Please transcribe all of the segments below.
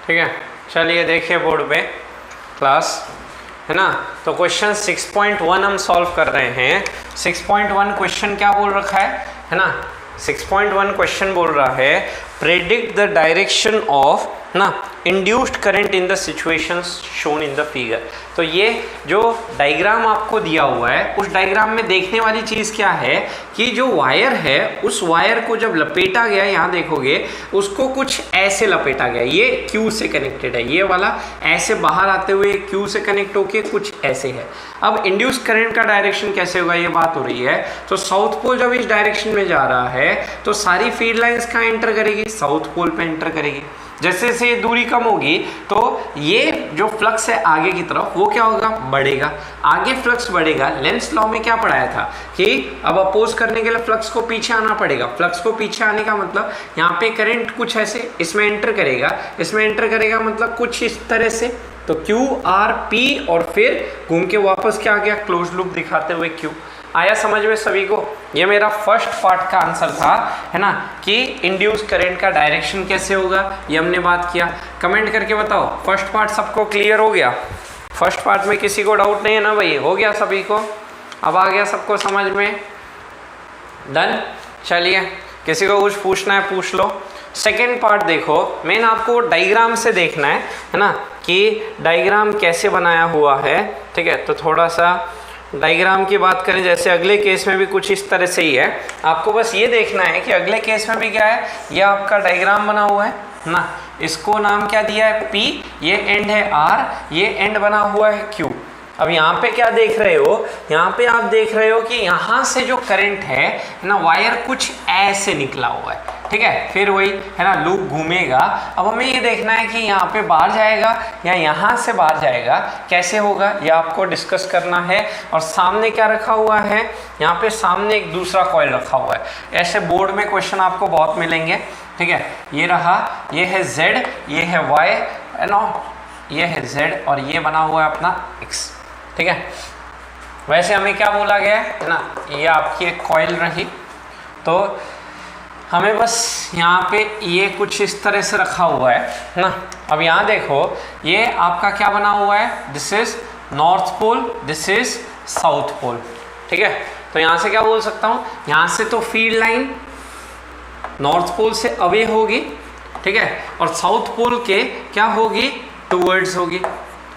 ठीक है, चलिए देखिए बोर्ड पे क्लास, है ना। तो क्वेश्चन 6.1 हम सॉल्व कर रहे हैं। 6.1 क्वेश्चन क्या बोल रखा है ना। 6.1 क्वेश्चन बोल रहा है प्रेडिक्ट द डायरेक्शन ऑफ ना induced current in the situations shown in the figure. तो ये जो डायग्राम आपको दिया हुआ है उस डायग्राम में देखने वाली चीज़ क्या है कि जो वायर है उस वायर को जब लपेटा गया, यहाँ देखोगे उसको कुछ ऐसे लपेटा गया, ये क्यू से कनेक्टेड है, ये वाला ऐसे बाहर आते हुए क्यू से कनेक्ट होके कुछ ऐसे है। अब इंड्यूस करंट का डायरेक्शन कैसे होगा ये बात हो रही है। तो साउथ पोल जब इस डायरेक्शन में जा रहा है तो सारी फील्ड लाइंस कहाँ एंटर करेगी, साउथ पोल पे एंटर करेगी। जैसे जैसे ये दूरी कम होगी तो ये जो फ्लक्स है आगे की तरफ वो क्या होगा, बढ़ेगा। आगे फ्लक्स बढ़ेगा। लेंस लॉ में क्या पढ़ाया था कि अब अपोज करने के लिए फ्लक्स को पीछे आना पड़ेगा। फ्लक्स को पीछे आने का मतलब यहाँ पे करंट कुछ ऐसे इसमें एंटर करेगा, इसमें एंटर करेगा मतलब कुछ इस तरह से। तो क्यू आर पी और फिर घूम के वापस क्या आ गया, क्लोज लूप दिखाते हुए क्यू। आया समझ में सभी को। ये मेरा फर्स्ट पार्ट का आंसर था, है ना, कि इंड्यूस करंट का डायरेक्शन कैसे होगा ये हमने बात किया। कमेंट करके बताओ फर्स्ट पार्ट सबको क्लियर हो गया। फर्स्ट पार्ट में किसी को डाउट नहीं है ना भाई, हो गया सभी को, अब आ गया सबको समझ में, डन। चलिए किसी को कुछ पूछना है पूछ लो। सेकेंड पार्ट देखो, मेन आपको डायग्राम से देखना है ना, कि डायग्राम कैसे बनाया हुआ है। ठीक है, तो थोड़ा सा डायग्राम की बात करें, जैसे अगले केस में भी कुछ इस तरह से ही है। आपको बस ये देखना है कि अगले केस में भी क्या है, ये आपका डायग्राम बना हुआ है ना, इसको नाम क्या दिया है P, ये एंड है R, ये एंड बना हुआ है Q। अब यहाँ पे क्या देख रहे हो, यहाँ पे आप देख रहे हो कि यहाँ से जो करंट है ना, वायर कुछ ऐसे निकला हुआ है। ठीक है, फिर वही है ना, लूप घूमेगा। अब हमें ये देखना है कि यहाँ पे बाहर जाएगा या यहाँ से बाहर जाएगा, कैसे होगा ये आपको डिस्कस करना है। और सामने क्या रखा हुआ है, यहाँ पे सामने एक दूसरा कॉइल रखा हुआ है। ऐसे बोर्ड में क्वेश्चन आपको बहुत मिलेंगे। ठीक है, ये रहा, ये है Z, ये है Y, है ना, ये है Z और ये बना हुआ है अपना X। ठीक है, वैसे हमें क्या बोला गया है ना, ये आपकी एक कॉइल रही, तो हमें बस यहाँ पे ये कुछ इस तरह से रखा हुआ है ना। अब यहाँ देखो ये आपका क्या बना हुआ है, this is north pole, this is south pole. ठीक है, तो यहाँ से क्या बोल सकता हूँ, यहाँ से तो फील्ड लाइन नॉर्थ पोल से अवे होगी। ठीक है, और साउथ पोल के क्या होगी, टूवर्ड्स होगी।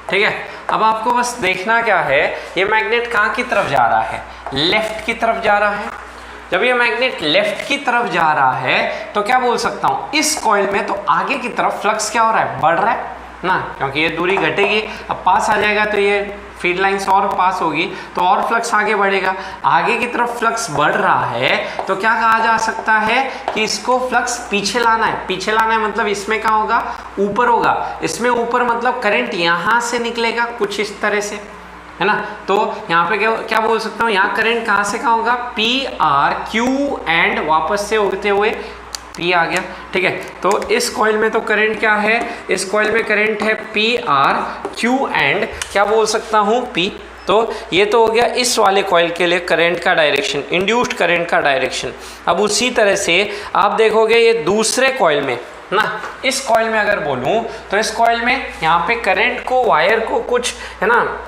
ठीक है, अब आपको बस देखना क्या है, ये मैग्नेट कहाँ की तरफ जा रहा है, लेफ्ट की तरफ जा रहा है। जब ये मैग्नेट लेफ्ट की तरफ जा रहा है तो क्या बोल सकता हूँ, इस कॉइल में तो आगे की तरफ फ्लक्स क्या हो रहा है, बढ़ रहा है ना, क्योंकि ये दूरी घटेगी। अब पास आ जाएगा तो ये फील्ड लाइंस और पास होगी तो और फ्लक्स आगे बढ़ेगा। आगे की तरफ फ्लक्स बढ़ रहा है तो क्या कहा जा सकता है कि इसको फ्लक्स पीछे लाना है। पीछे लाना है मतलब इसमें क्या होगा, ऊपर होगा। इसमें ऊपर मतलब करंट यहाँ से निकलेगा कुछ इस तरह से, है ना। तो यहाँ पे क्या बोल सकता हूँ, यहाँ करंट कहाँ से कहाँ होगा, P R Q एंड वापस से होते हुए P आ गया। ठीक है, तो इस कॉइल में तो करंट क्या है, इस कॉइल में करंट है P R Q एंड क्या बोल सकता हूँ P। तो ये तो हो गया इस वाले कॉइल के लिए करंट का डायरेक्शन, इंड्यूस्ड करंट का डायरेक्शन। अब उसी तरह से आप देखोगे ये दूसरे कॉइल में ना, इस कॉइल में अगर बोलूँ तो इस कॉइल में यहाँ पे करंट को, वायर को कुछ, है ना,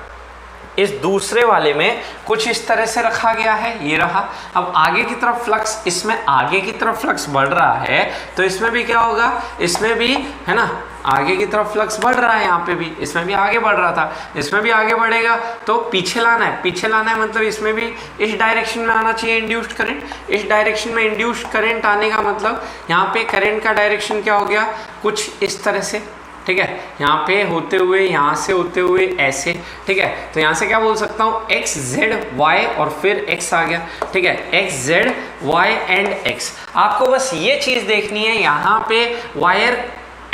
इस दूसरे वाले में कुछ इस तरह से रखा गया है, ये रहा। अब आगे की तरफ फ्लक्स, इसमें आगे की तरफ फ्लक्स बढ़ रहा है तो इसमें भी क्या होगा, इसमें भी, है ना, आगे की तरफ फ्लक्स बढ़ रहा है, यहाँ पे भी, इसमें भी आगे बढ़ रहा था, इसमें भी आगे बढ़ेगा। तो पीछे लाना है, पीछे लाना है मतलब इसमें भी इस डायरेक्शन में आना चाहिए इंड्यूस्ड करंट। इस डायरेक्शन में इंड्यूस्ड करंट आने का मतलब यहाँ पे करंट का डायरेक्शन क्या हो गया, कुछ इस तरह से। ठीक है, यहाँ पे होते हुए, यहाँ से होते हुए ऐसे। ठीक है, तो यहाँ से क्या बोल सकता हूँ, X Z Y और फिर X आ गया। ठीक है, X Z Y and X। आपको बस ये चीज़ देखनी है, यहाँ पे वायर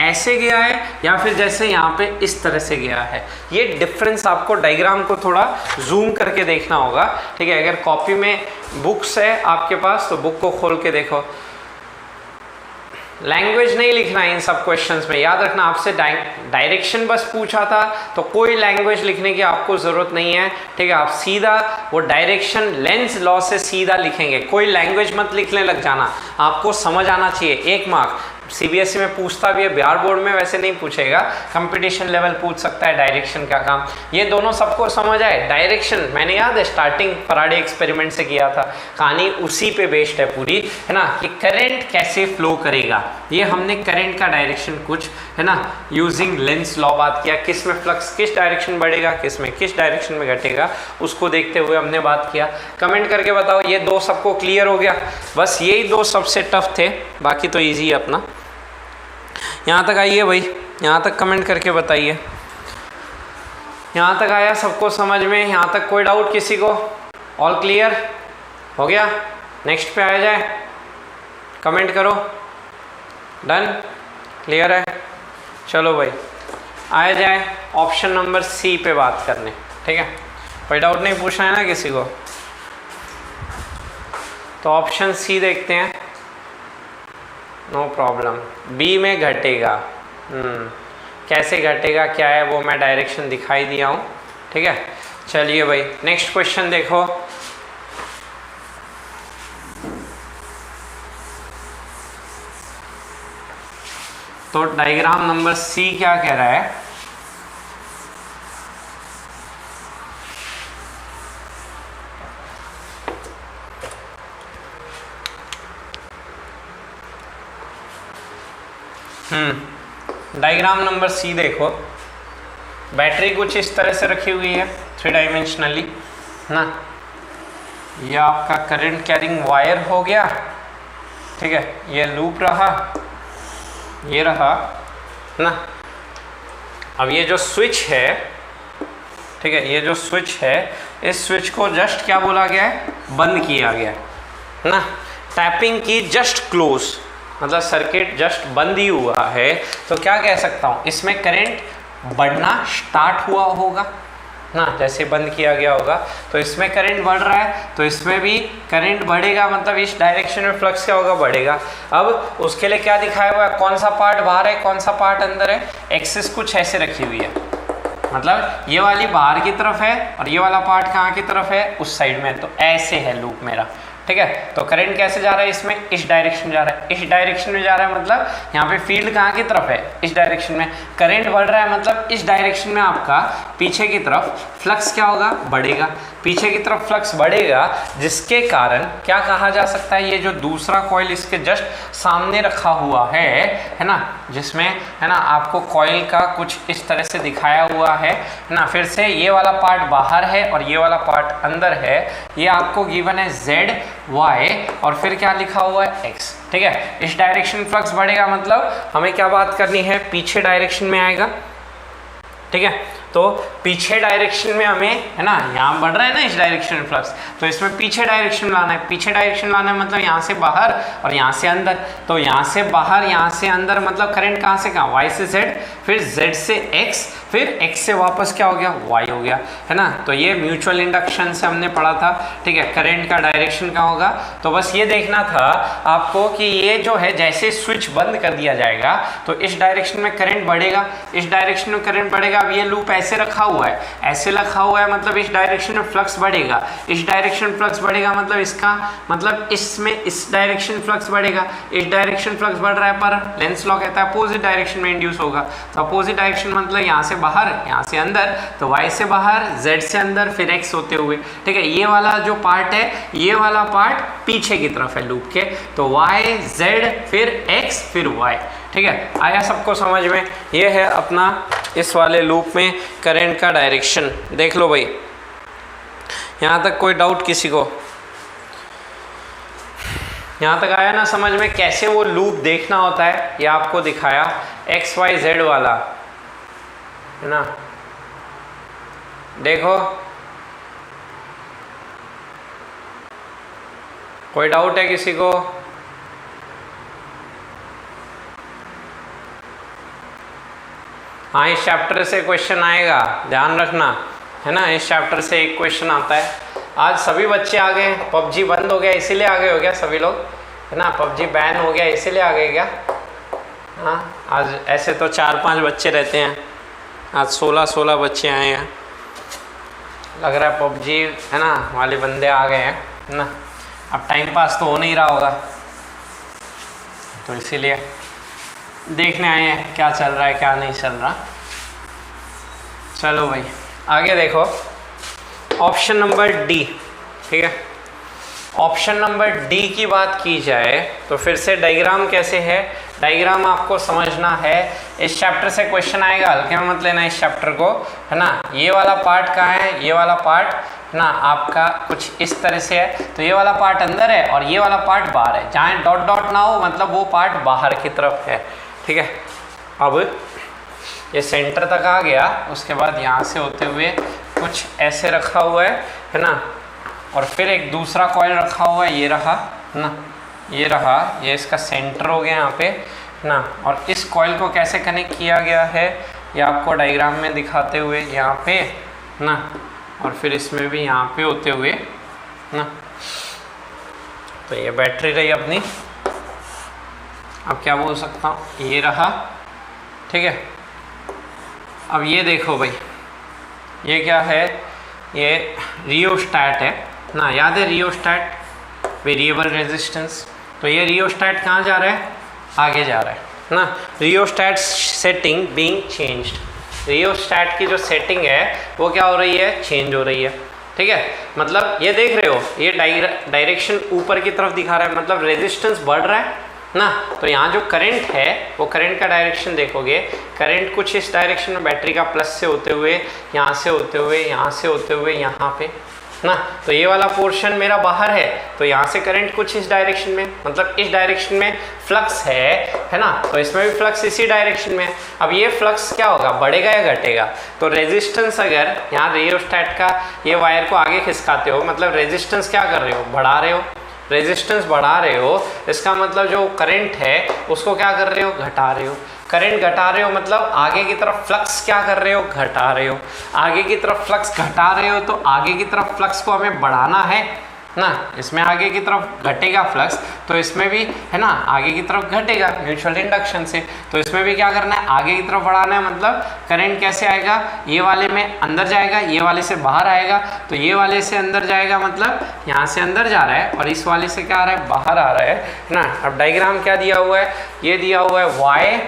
ऐसे गया है या फिर जैसे यहाँ पे इस तरह से गया है। ये डिफरेंस आपको डायग्राम को थोड़ा जूम करके देखना होगा। ठीक है, अगर कॉपी में बुक्स है आपके पास तो बुक को खोल के देखो। लैंग्वेज नहीं लिखना है इन सब क्वेश्चंस में, याद रखना। आपसे डायरेक्शन बस पूछा था तो कोई लैंग्वेज लिखने की आपको ज़रूरत नहीं है। ठीक है, आप सीधा वो डायरेक्शन लेंस लॉ से सीधा लिखेंगे, कोई लैंग्वेज मत लिखने लग जाना, आपको समझ आना चाहिए। 1 मार्क सीबीएसई में पूछता भी है, बिहार बोर्ड में वैसे नहीं पूछेगा, कंपटीशन लेवल पूछ सकता है डायरेक्शन का काम। ये दोनों सबको समझ आए। डायरेक्शन मैंने याद है स्टार्टिंग फराडे एक्सपेरिमेंट से किया था, कहानी उसी पे बेस्ड है पूरी, है ना, कि करंट कैसे फ्लो करेगा। ये हमने करंट का डायरेक्शन कुछ, है ना, यूजिंग लेंस लॉ बात किया, किस में फ्लक्स किस डायरेक्शन बढ़ेगा, किस में किस डायरेक्शन में घटेगा, उसको देखते हुए हमने बात किया। कमेंट करके बताओ ये दो सबको क्लियर हो गया। बस यही दो सबसे टफ थे, बाकी तो ईजी है अपना। यहाँ तक आइए भाई, यहाँ तक कमेंट करके बताइए, यहाँ तक आया सबको समझ में? यहाँ तक कोई डाउट किसी को? ऑल क्लियर हो गया? नेक्स्ट पे आया जाए, कमेंट करो। डन, क्लियर है? चलो भाई आया जाए ऑप्शन नंबर सी पे बात करने, ठीक है? कोई डाउट नहीं पूछना है ना किसी को? तो ऑप्शन सी देखते हैं। नो प्रॉब्लम, बी में घटेगा। कैसे घटेगा क्या है वो मैं डायरेक्शन दिखाई दिया हूँ, ठीक है? चलिए भाई नेक्स्ट क्वेश्चन देखो। तो डायग्राम नंबर सी क्या कह रहा है? डायग्राम नंबर सी देखो, बैटरी कुछ इस तरह से रखी हुई है 3 डायमेंशनली ना। ये आपका करंट कैरिंग वायर हो गया, ठीक है? ये लूप रहा, ये रहा ना। अब ये जो स्विच है, ठीक है, ये जो स्विच है, इस स्विच को जस्ट क्या बोला गया है? बंद किया गया ना। टैपिंग की जस्ट क्लोज, मतलब सर्किट जस्ट बंद ही हुआ है, तो क्या कह सकता हूँ? इसमें करंट बढ़ना स्टार्ट हुआ होगा ना, जैसे बंद किया गया होगा तो इसमें करंट बढ़ रहा है, तो इसमें भी करंट बढ़ेगा, मतलब इस डायरेक्शन में फ्लक्स क्या होगा? बढ़ेगा। अब उसके लिए क्या दिखाया हुआ है? कौन सा पार्ट बाहर है, कौन सा पार्ट अंदर है? एक्सिस कुछ ऐसे रखी हुई है, मतलब ये वाली बाहर की तरफ है और ये वाला पार्ट कहाँ की तरफ है? उस साइड में। तो ऐसे है लूप मेरा, ठीक है? तो करंट कैसे जा रहा है इसमें? इस डायरेक्शन जा रहा है, इस डायरेक्शन में जा रहा है, मतलब यहाँ पे फील्ड कहाँ की तरफ है? इस डायरेक्शन में। करंट बढ़ रहा है मतलब इस डायरेक्शन में आपका पीछे की तरफ फ्लक्स क्या होगा? बढ़ेगा। पीछे की तरफ फ्लक्स बढ़ेगा, जिसके कारण क्या कहा जा सकता है? ये जो दूसरा कॉइल इसके जस्ट सामने रखा हुआ है ना, जिसमें, है ना, आपको कॉइल का कुछ इस तरह से दिखाया हुआ है ना। फिर से ये वाला पार्ट बाहर है और ये वाला पार्ट अंदर है। ये आपको गिवन है Z, Y और फिर क्या लिखा हुआ है? X, ठीक है? इस डायरेक्शन फ्लक्स बढ़ेगा, मतलब हमें क्या बात करनी है? पीछे डायरेक्शन में आएगा, ठीक है? तो पीछे डायरेक्शन में हमें, है ना, यहाँ बढ़ रहा है ना इस डायरेक्शन में फ्लक्स, तो इसमें पीछे डायरेक्शन लाना है। पीछे डायरेक्शन लाना है मतलब यहाँ से बाहर और यहाँ से अंदर। तो यहाँ से बाहर, यहाँ से अंदर, मतलब करंट कहाँ से कहाँ? Y से Z, फिर Z से X, फिर X से वापस क्या हो गया? Y हो गया, है ना? तो ये म्यूचुअल इंडक्शन से हमने पढ़ा था, ठीक है? करंट का डायरेक्शन क्या होगा? तो बस ये देखना था आपको कि ये जो है, जैसे स्विच बंद कर दिया जाएगा तो इस डायरेक्शन में करंट बढ़ेगा, इस डायरेक्शन में करंट बढ़ेगा। अब ये लूप ऐसे रखा हुआ है, ऐसे रखा हुआ है, मतलब इस डायरेक्शन में फ्लक्स बढ़ेगा, इस डायरेक्शन फ्लक्स बढ़ेगा, मतलब इसका मतलब इसमें इस डायरेक्शन फ्लक्स बढ़ेगा, इस डायरेक्शन फ्लक्स बढ़ रहा है, पर लेंस लॉ कहता है अपोजिट डायरेक्शन में इंड्यूस होगा। तो अपोजिट डायरेक्शन मतलब यहाँ से बाहर, यहाँ से अंदर, तो Y से बाहर, Z से अंदर, फिर X होते हुए, ठीक है? ये वाला जो पार्ट है, ये वाला पार्ट पीछे की तरफ है लूप के, तो Y, Z, फिर X, फिर Y, ठीक है? आया सबको समझ में? ये है अपना इस वाले लूप में करंट का डायरेक्शन। देख लो भाई, यहाँ तक कोई डाउट किसी को? यहाँ तक आया ना समझ में? कैसे वो लूप देखना होता है ये आपको दिखाया, X, Y, Z वाला, है ना? देखो, कोई डाउट है किसी को? हाँ, इस चैप्टर से क्वेश्चन आएगा, ध्यान रखना, है ना? इस चैप्टर से एक क्वेश्चन आता है। आज सभी बच्चे आ गए, पबजी बंद हो गया इसीलिए आ गए हो क्या सभी लोग? है ना, पबजी बैन हो गया इसीलिए आ गए क्या? हाँ, आज ऐसे तो 4-5 बच्चे रहते हैं, आज 16 बच्चे आए हैं। लग रहा है पबजी, है ना, वाले बंदे आ गए हैं, है ना? अब टाइम पास तो हो नहीं रहा होगा, तो इसीलिए देखने आए हैं क्या चल रहा है क्या नहीं चल रहा। चलो भाई आगे देखो, ऑप्शन नंबर डी। ठीक है, ऑप्शन नंबर डी की बात की जाए तो फिर से डायग्राम कैसे है, डायग्राम आपको समझना है। इस चैप्टर से क्वेश्चन आएगा, हल्के में मत लेना इस चैप्टर को, है ना। ये वाला पार्ट कहाँ है, ये वाला पार्ट है ना आपका कुछ इस तरह से है, तो ये वाला पार्ट अंदर है और ये वाला पार्ट बाहर है। जहाँ डॉट डॉट ना हो मतलब वो पार्ट बाहर की तरफ है। ठीक है, अब ये सेंटर तक आ गया, उसके बाद यहाँ से होते हुए कुछ ऐसे रखा हुआ है ना, और फिर एक दूसरा कॉइल रखा हुआ है, ये रहा ना, ये रहा, ये इसका सेंटर हो गया यहाँ पे ना। और इस कॉइल को कैसे कनेक्ट किया गया है ये आपको डायग्राम में दिखाते हुए यहाँ पे ना, और फिर इसमें भी यहाँ पे होते हुए ना। तो ये बैटरी रही अपनी, अब क्या बोल सकता हूँ, ये रहा। ठीक है, अब ये देखो भाई, ये क्या है, ये रियोस्टैट है ना, याद है रियोस्टैट, वेरिएबल रेजिस्टेंस। तो ये रियोस्टैट कहाँ जा रहा है, आगे जा रहा है ना। Rheostat setting being changed, rheostat की जो सेटिंग है वो क्या हो रही है, चेंज हो रही है। ठीक है, मतलब ये देख रहे हो, ये डायरेक्शन ऊपर की तरफ दिखा रहा है, मतलब रेजिस्टेंस बढ़ रहा है ना। तो यहाँ जो करंट है वो करंट का डायरेक्शन देखोगे, करंट कुछ इस डायरेक्शन में, बैटरी का प्लस से होते हुए, यहाँ से होते हुए, यहाँ से होते हुए यहाँ पे ना। तो ये वाला पोर्शन मेरा बाहर है, तो यहाँ से करंट कुछ इस डायरेक्शन में, मतलब इस डायरेक्शन में फ्लक्स है ना। तो इसमें भी फ्लक्स इसी डायरेक्शन में। अब ये फ्लक्स क्या होगा, बढ़ेगा या घटेगा। तो रेजिस्टेंस, अगर यहाँ रियोस्टैट का ये वायर को आगे खिसकाते हो, मतलब रेजिस्टेंस क्या कर रहे हो, बढ़ा रहे हो। रेजिस्टेंस बढ़ा रहे हो, इसका मतलब जो करंट है उसको क्या कर रहे हो, घटा रहे हो। करंट घटा रहे हो मतलब आगे की तरफ फ्लक्स क्या कर रहे हो, घटा रहे हो। आगे की तरफ फ्लक्स घटा रहे हो, तो आगे की तरफ फ्लक्स को हमें बढ़ाना है ना। इसमें आगे की तरफ घटेगा फ्लक्स, तो इसमें भी है ना आगे की तरफ घटेगा म्यूचुअल इंडक्शन से। तो इसमें भी क्या करना है, आगे की तरफ बढ़ाना है, मतलब करंट कैसे आएगा, ये वाले में अंदर जाएगा, ये वाले से बाहर आएगा। तो ये वाले से अंदर जाएगा मतलब यहाँ से अंदर जा रहा है, और इस वाले से क्या आ रहा है, बाहर आ रहा है ना। अब डायग्राम क्या दिया हुआ है, ये दिया हुआ है y,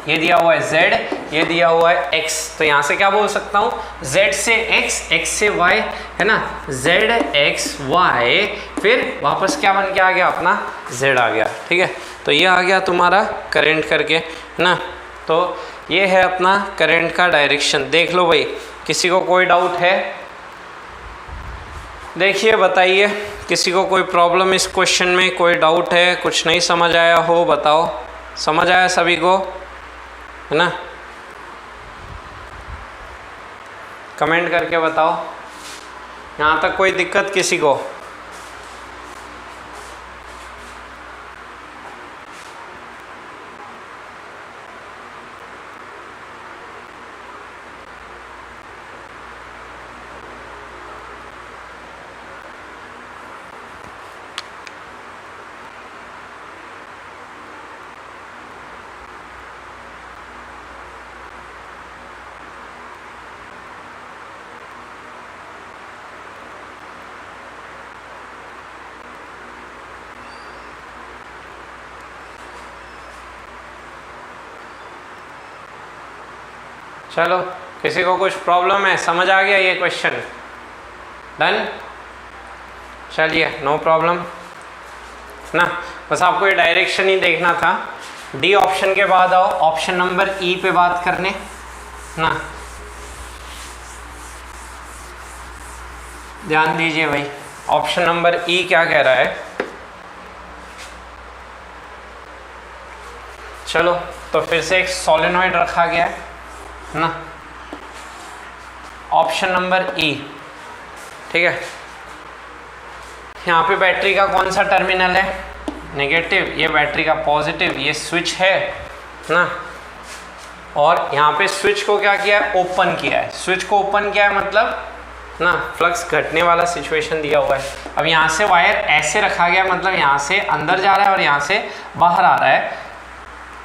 ये दिया हुआ है z, ये दिया हुआ है x। तो यहाँ से क्या बोल सकता हूँ, z से x, x से y, है ना, z x y, फिर वापस क्या बन के आ गया, अपना z आ गया। ठीक है, तो ये आ गया तुम्हारा करंट करके ना। तो ये है अपना करंट का डायरेक्शन। देख लो भाई, किसी को कोई डाउट है, देखिए बताइए, किसी को कोई प्रॉब्लम इस क्वेश्चन में, कोई डाउट है, कुछ नहीं समझ आया हो बताओ। समझ आया सभी को, है ना, कमेंट करके बताओ। यहाँ तक कोई दिक्कत किसी को? चलो, किसी को कुछ प्रॉब्लम है, समझ आ गया ये क्वेश्चन? डन, चलिए नो प्रॉब्लम ना। बस आपको ये डायरेक्शन ही देखना था। डी ऑप्शन के बाद आओ ऑप्शन नंबर ई पे बात करने ना। ध्यान दीजिए भाई, ऑप्शन नंबर ई क्या कह रहा है। चलो, तो फिर से एक सोलेनॉइड रखा गया है ना, ऑप्शन नंबर ई। ठीक है, यहाँ पे बैटरी का कौन सा टर्मिनल है, नेगेटिव, ये बैटरी का पॉजिटिव, ये स्विच है ना। और यहाँ पे स्विच को क्या किया है, ओपन किया है। स्विच को ओपन किया है मतलब ना फ्लक्स घटने वाला सिचुएशन दिया हुआ है। अब यहाँ से वायर ऐसे रखा गया, मतलब यहाँ से अंदर जा रहा है और यहाँ से बाहर आ रहा है।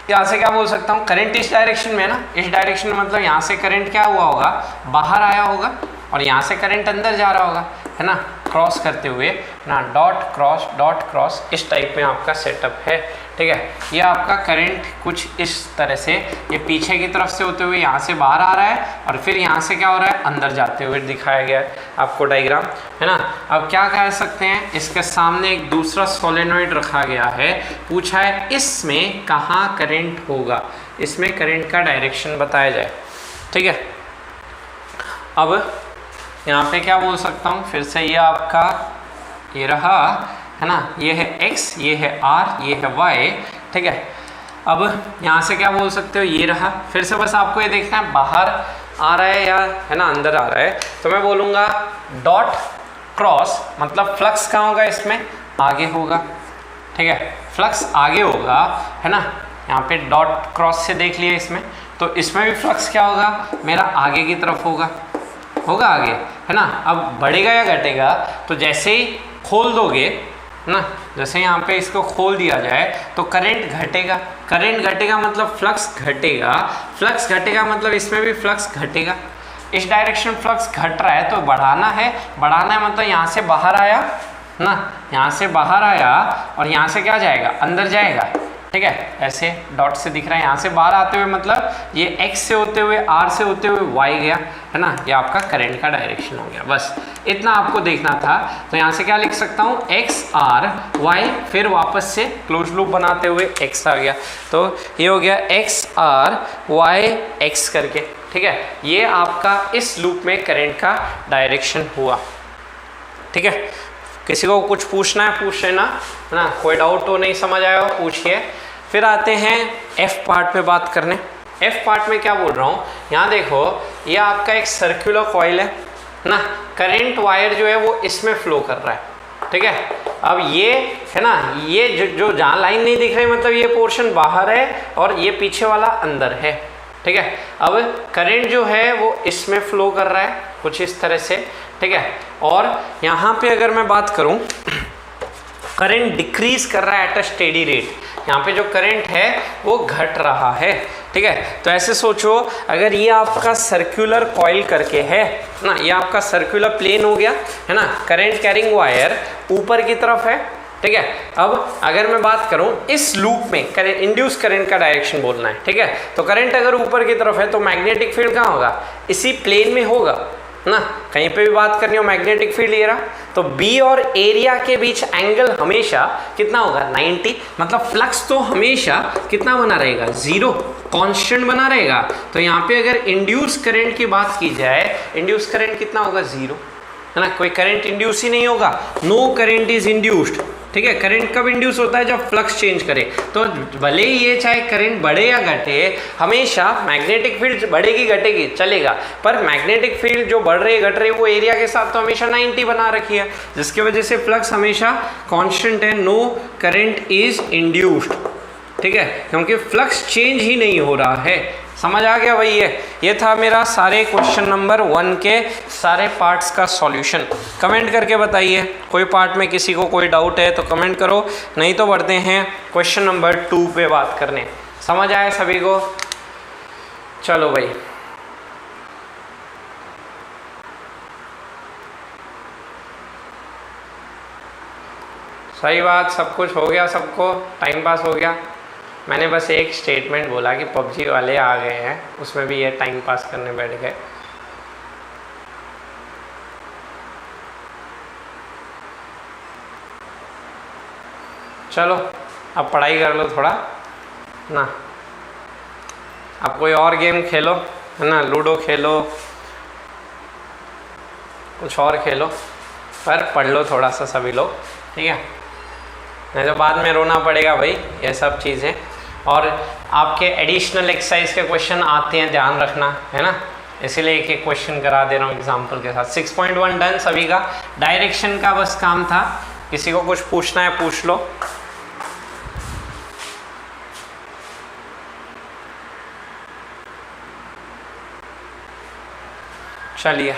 यहाँ से क्या बोल सकता हूँ, करंट इस डायरेक्शन में है ना, इस डायरेक्शन में, मतलब यहाँ से करंट क्या हुआ होगा, बाहर आया होगा, और यहाँ से करंट अंदर जा रहा होगा, है ना। क्रॉस करते हुए ना डॉट क्रॉस इस टाइप में आपका सेटअप है। ठीक है, ये आपका करंट कुछ इस तरह से ये पीछे की तरफ से होते हुए यहाँ से बाहर आ रहा है और फिर यहाँ से क्या हो रहा है, अंदर जाते हुए दिखाया गया है आपको डायग्राम, है ना। अब क्या कह सकते हैं, इसके सामने एक दूसरा सोलेनॉइड रखा गया है, पूछा है इसमें कहाँ करंट होगा, इसमें करंट का डायरेक्शन बताया जाए। ठीक है, अब यहाँ पे क्या बोल सकता हूँ, फिर से ये आपका ये रहा, है ना, ये है x, ये है r, ये है y। ठीक है, अब यहाँ से क्या बोल सकते हो, ये रहा, फिर से बस आपको ये देखना है बाहर आ रहा है या है ना अंदर आ रहा है, तो मैं बोलूँगा डॉट क्रॉस, मतलब फ्लक्स कहाँ होगा, इसमें आगे होगा। ठीक है, फ्लक्स आगे होगा, है ना, यहाँ पे डॉट क्रॉस से देख लिया इसमें, तो इसमें भी फ्लक्स क्या होगा, मेरा आगे की तरफ होगा आगे, है ना। अब बढ़ेगा या घटेगा, तो जैसे ही खोल दोगे ना, जैसे यहाँ पे इसको खोल दिया जाए तो करंट घटेगा मतलब फ्लक्स घटेगा मतलब इसमें भी फ्लक्स घटेगा। इस डायरेक्शन फ्लक्स घट रहा है तो बढ़ाना है मतलब यहाँ से बाहर आया ना, यहाँ से बाहर आया और यहाँ से क्या जाएगा, अंदर जाएगा। ठीक है, ऐसे डॉट से दिख रहा है, यहाँ से बाहर आते हुए मतलब ये x से होते हुए r से होते हुए y गया, है ना, ये आपका करंट का डायरेक्शन हो गया। बस इतना आपको देखना था। तो यहाँ से क्या लिख सकता हूँ, x r y, फिर वापस से क्लोज लूप बनाते हुए x आ गया, तो ये हो गया x r y x करके। ठीक है, ये आपका इस लूप में करंट का डायरेक्शन हुआ। ठीक है, किसी को कुछ पूछना है पूछ लेना, है ना, कोई डाउट तो नहीं समझ आया हो पूछिए। फिर आते हैं एफ पार्ट पे बात करने। एफ पार्ट में क्या बोल रहा हूँ, यहाँ देखो, ये आपका एक सर्कुलर कॉइल है ना, करंट वायर जो है वो इसमें फ्लो कर रहा है। ठीक है, अब ये है ना, ये जो जहाँ लाइन नहीं दिख रही मतलब ये पोर्शन बाहर है और ये पीछे वाला अंदर है। ठीक है, अब करंट जो है वो इसमें फ्लो कर रहा है कुछ इस तरह से। ठीक है, और यहाँ पे अगर मैं बात करूँ, करंट डिक्रीज कर रहा है एट अ स्टेडी रेट, यहाँ पे जो करंट है वो घट रहा है। ठीक है, तो ऐसे सोचो, अगर ये आपका सर्कुलर कॉइल करके है ना, ये आपका सर्कुलर प्लेन हो गया, है ना, करंट कैरिंग वायर ऊपर की तरफ है। ठीक है, अब अगर मैं बात करूं इस लूप में करंट, इंड्यूस करंट का डायरेक्शन बोलना है। ठीक है, तो करंट अगर ऊपर की तरफ है तो मैग्नेटिक फील्ड कहाँ होगा, इसी प्लेन में होगा ना, कहीं पे भी बात करनी हो मैग्नेटिक फील्ड ये रहा, तो बी और एरिया के बीच एंगल हमेशा कितना होगा, 90, मतलब फ्लक्स तो हमेशा कितना बना रहेगा, 0 कांस्टेंट बना रहेगा। तो यहाँ पे अगर इंड्यूस करंट की बात की जाए, इंड्यूस करंट कितना होगा, 0, है ना, कोई करंट इंड्यूस ही नहीं होगा, नो करंट इज इंड्यूस्ड। ठीक है, करंट कब इंड्यूस होता है, जब फ्लक्स चेंज करे। तो भले ही ये चाहे करंट बढ़े या घटे, हमेशा मैग्नेटिक फील्ड बढ़ेगी घटेगी चलेगा, पर मैग्नेटिक फील्ड जो बढ़ रही है घट रही है वो एरिया के साथ तो हमेशा 90 बना रखी है, जिसकी वजह से फ्लक्स हमेशा कांस्टेंट है, नो करंट इज इंड्यूस्ड। ठीक है, क्योंकि फ्लक्स चेंज ही नहीं हो रहा है। समझ आ गया भाई। ये था मेरा सारे क्वेश्चन नंबर 1 के सारे पार्ट्स का सॉल्यूशन। कमेंट करके बताइए, कोई पार्ट में किसी को कोई डाउट है तो कमेंट करो, नहीं तो बढ़ते हैं क्वेश्चन नंबर 2 पे बात करने। समझ आया सभी को? चलो भाई, सही बात, सब कुछ हो गया, सबको टाइम पास हो गया। मैंने बस एक स्टेटमेंट बोला कि पबजी वाले आ गए हैं, उसमें भी ये टाइम पास करने बैठ गए। चलो अब पढ़ाई कर लो थोड़ा ना, अब कोई और गेम खेलो, है ना, लूडो खेलो, कुछ और खेलो, पर पढ़ लो थोड़ा सा सभी लोग, ठीक है, नहीं तो बाद में रोना पड़ेगा भाई, ये सब चीज़ें। और आपके एडिशनल एक्सरसाइज के क्वेश्चन आते हैं, ध्यान रखना, है ना, इसीलिए एक एक क्वेश्चन करा दे रहा हूँ एग्जाम्पल के साथ। 6.1 डन सभी का, डायरेक्शन का बस काम था। किसी को कुछ पूछना है पूछ लो। चलिए,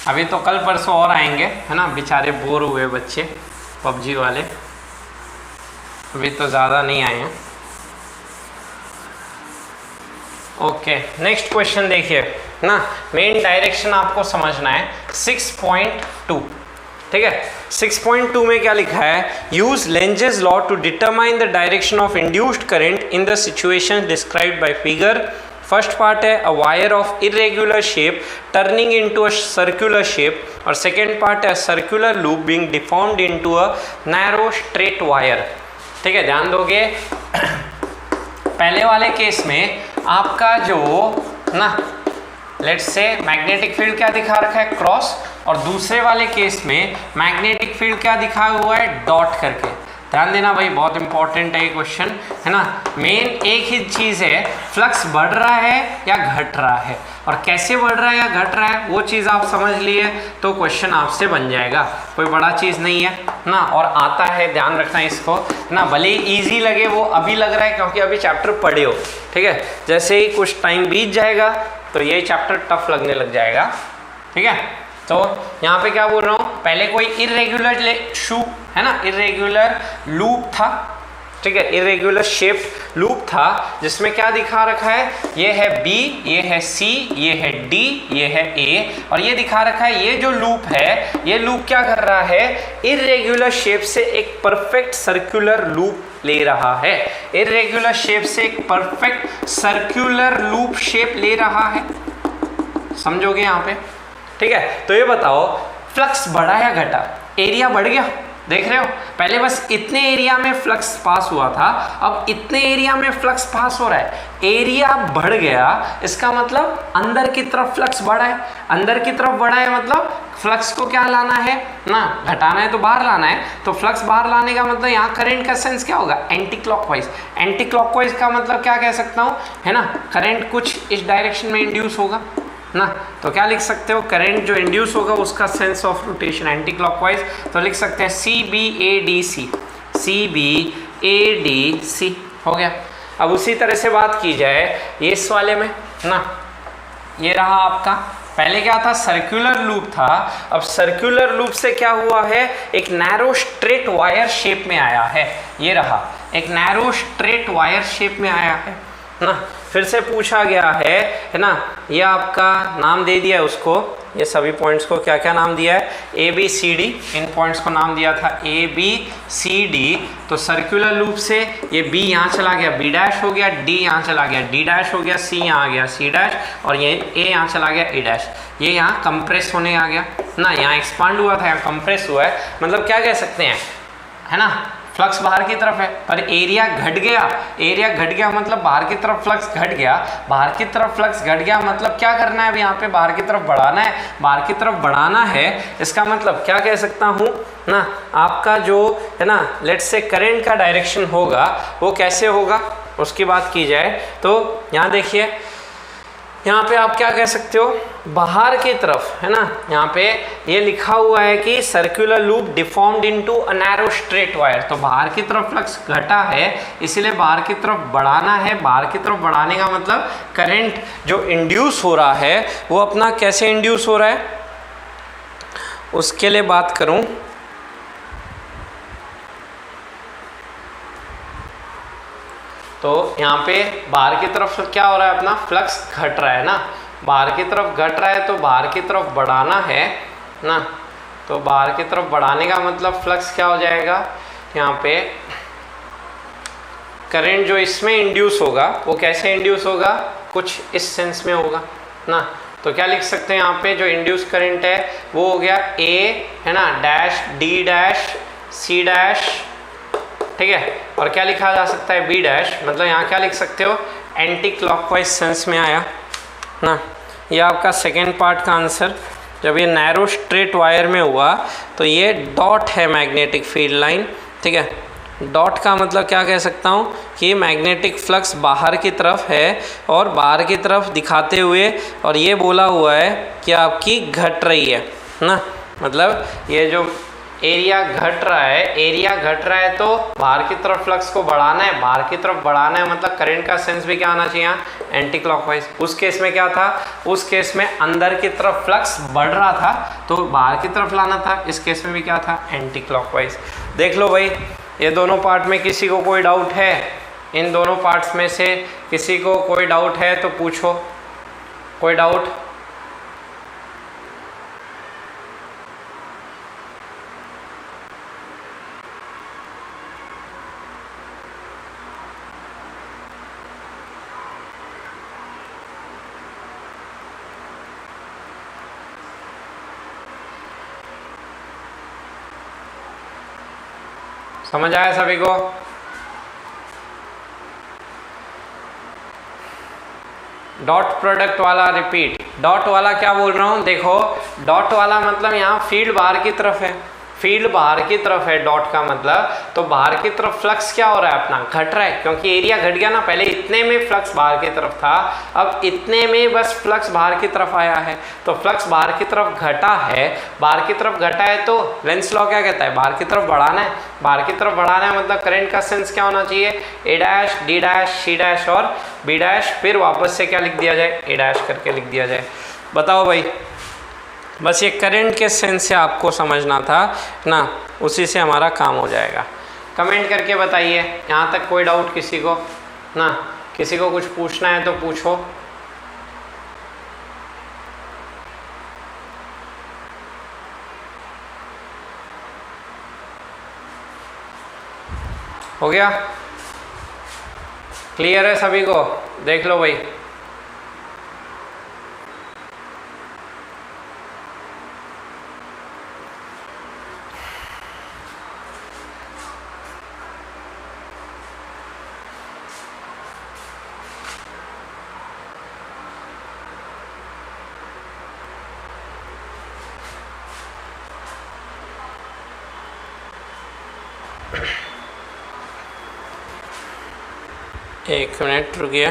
अभी तो कल परसों और आएंगे, है ना, बेचारे बोर हुए बच्चे पबजी वाले, अभी तो ज़्यादा नहीं आए हैं। ओके नेक्स्ट क्वेश्चन देखिए ना, मेन डायरेक्शन आपको समझना है 6.2, ठीक है। 6.2 में क्या लिखा है, use Lenz's law to determine the direction of induced current in the situation described by figure. First part है a wire of irregular shape turning into a circular shape, और सेकेंड पार्ट है circular loop being deformed into a narrow straight wire, ठीक है। ध्यान दोगे पहले वाले case में आपका जो ना लेट्स से मैग्नेटिक फील्ड क्या दिखा रखा है, क्रॉस, और दूसरे वाले केस में मैग्नेटिक फील्ड क्या दिखा हुआ है, डॉट करके। ध्यान देना भाई, बहुत इंपॉर्टेंट है ये क्वेश्चन, है ना। मेन एक ही चीज़ है, फ्लक्स बढ़ रहा है या घट रहा है, और कैसे बढ़ रहा है या घट रहा है वो चीज़ आप समझ लिए तो क्वेश्चन आपसे बन जाएगा, कोई बड़ा चीज़ नहीं है ना, और आता है, ध्यान रखना इसको ना, भले ही ईजी लगे वो अभी लग रहा है क्योंकि अभी चैप्टर पढ़े हो, ठीक है। जैसे ही कुछ टाइम बीत जाएगा तो ये चैप्टर टफ लगने लग जाएगा, ठीक है। तो यहाँ पे क्या बोल रहा हूँ, पहले कोई इरेग्युलर शू है ना, इरेग्युलर लूप था, ठीक है, इरेग्युलर शेप्ड लूप था जिसमें क्या दिखा रखा है, ये है B, ये है C, ये है D, ये है A, और ये दिखा रखा है ये जो लूप है, ये लूप क्या कर रहा है, इरेग्युलर शेप से एक परफेक्ट सर्कुलर लूप ले रहा है, इरेग्युलर शेप से एक परफेक्ट सर्कुलर लूप शेप ले रहा है, समझोगे यहाँ पे, ठीक है। तो ये बताओ फ्लक्स बढ़ा या घटा, एरिया बढ़ गया, देख रहे हो, पहले बस इतने एरिया में फ्लक्स पास हुआ था, अब इतने एरिया में फ्लक्स पास हो रहा है, एरिया बढ़ गया, इसका मतलब अंदर की तरफ फ्लक्स बढ़ा है, अंदर की तरफ बढ़ा है मतलब फ्लक्स को क्या लाना है ना, घटाना है तो बाहर लाना है, तो फ्लक्स बाहर लाने का मतलब यहाँ करंट का सेंस क्या होगा, एंटी क्लॉकवाइज। एंटी क्लॉकवाइज का मतलब क्या कह सकता हूँ, है ना, करंट कुछ इस डायरेक्शन में इंड्यूस होगा ना, तो क्या लिख सकते हो, करंट जो इंड्यूस होगा उसका sense of rotation anti clockwise, तो लिख सकते हैं CBADC, CBADC हो गया। अब उसी तरह से बात की जाए ये इस वाले में ना, ये रहा आपका, पहले क्या था, सर्कुलर लूप था, अब सर्कुलर लूप से क्या हुआ है, एक नैरो स्ट्रेट वायर शेप में आया है, ये रहा, एक नैरो स्ट्रेट वायर शेप में आया है ना। फिर से पूछा गया है ना, ये आपका नाम दे दिया है उसको, ये सभी पॉइंट्स को क्या क्या नाम दिया है, ABCD, इन पॉइंट्स को नाम दिया था ABCD, तो सर्कुलर लूप से ये B यहाँ चला गया, B डैश हो गया, D यहाँ चला गया, D डैश हो गया, C यहाँ आ गया, C डैश, और ये A यहाँ चला गया, A डैश, ये यहाँ कंप्रेस होने आ गया ना, यहाँ एक्सपांड हुआ था, यहाँ कंप्रेस हुआ है, मतलब क्या कह सकते हैं, है ना, फ्लक्स बाहर की तरफ है, पर एरिया घट गया, एरिया घट गया मतलब बाहर की तरफ फ्लक्स घट गया, बाहर की तरफ फ्लक्स घट गया मतलब क्या करना है, अब यहाँ पे बाहर की तरफ बढ़ाना है, बाहर की तरफ बढ़ाना है, इसका मतलब क्या कह सकता हूँ ना, आपका जो है ना, लेट्स से करंट का डायरेक्शन होगा वो कैसे होगा, उसकी बात की जाए तो यहाँ देखिए, यहाँ पे आप क्या कह सकते हो, बाहर की तरफ, है ना, यहाँ पे ये लिखा हुआ है कि circular loop deformed into a narrow straight wire, तो बाहर की तरफ फ्लक्स घटा है इसीलिए बाहर की तरफ बढ़ाना है, बाहर की तरफ बढ़ाने का मतलब करंट जो इंड्यूस हो रहा है वो अपना कैसे इंड्यूस हो रहा है, उसके लिए बात करूँ तो यहाँ पे बाहर की तरफ क्या हो रहा है, अपना फ्लक्स घट रहा है ना, बाहर की तरफ घट रहा है तो बाहर की तरफ बढ़ाना है ना, तो बाहर की तरफ बढ़ाने का मतलब फ्लक्स क्या हो जाएगा, यहाँ पे करंट जो इसमें इंड्यूस होगा वो कैसे इंड्यूस होगा, कुछ इस सेंस में होगा ना, तो क्या लिख सकते हैं यहाँ पे जो इंड्यूस करंट है वो हो गया A, है ना, dash D dash C dash, ठीक है, और क्या लिखा जा सकता है B डैश, मतलब यहाँ क्या लिख सकते हो, एंटी क्लॉकवाइज सेंस में आया ना। ये आपका सेकेंड पार्ट का आंसर, जब ये नैरो स्ट्रेट वायर में हुआ तो ये डॉट है मैग्नेटिक फील्ड लाइन, ठीक है, डॉट का मतलब क्या कह सकता हूँ कि मैग्नेटिक फ्लक्स बाहर की तरफ है और बाहर की तरफ दिखाते हुए, और ये बोला हुआ है कि आपकी घट रही है ना, मतलब ये जो एरिया घट रहा है, एरिया घट रहा है तो बाहर की तरफ फ्लक्स को बढ़ाना है, बाहर की तरफ बढ़ाना है मतलब करंट का सेंस भी क्या आना चाहिए, एंटी क्लॉकवाइज। उस केस में क्या था, उस केस में अंदर की तरफ फ्लक्स बढ़ रहा था तो बाहर की तरफ लाना था, इस केस में भी क्या था, एंटी क्लॉकवाइज। देख लो भाई, ये दोनों पार्ट में किसी को कोई डाउट है, इन दोनों पार्ट्स में से किसी को कोई डाउट है तो पूछो, कोई डाउट? समझ आया सभी को? डॉट प्रोडक्ट वाला रिपीट, डॉट वाला क्या बोल रहा हूँ, देखो डॉट वाला मतलब यहाँ फील्ड बाहर की तरफ है, फील्ड बाहर की तरफ है डॉट का मतलब, तो बाहर की तरफ फ्लक्स क्या हो रहा है अपना, घट रहा है, क्योंकि एरिया घट गया ना, पहले इतने में फ्लक्स बाहर की तरफ था, अब इतने में बस फ्लक्स बाहर की तरफ आया है, तो फ्लक्स बाहर की तरफ घटा है, बाहर की तरफ घटा है तो लेंस लॉ क्या कहता है, बाहर की तरफ बढ़ाना है, बाहर की तरफ बढ़ाना है मतलब करंट का सेंस क्या होना चाहिए, A dash, D dash, C dash और बी डैश, फिर वापस से क्या लिख दिया जाए, ए डैश करके लिख दिया जाए। बताओ भाई, बस ये करंट के सेंस से आपको समझना था ना, उसी से हमारा काम हो जाएगा। कमेंट करके बताइए, यहाँ तक कोई डाउट किसी को ना, किसी को कुछ पूछना है तो पूछो। हो गया? क्लियर है सभी को? देख लो भाई। एक मिनट रुकिए।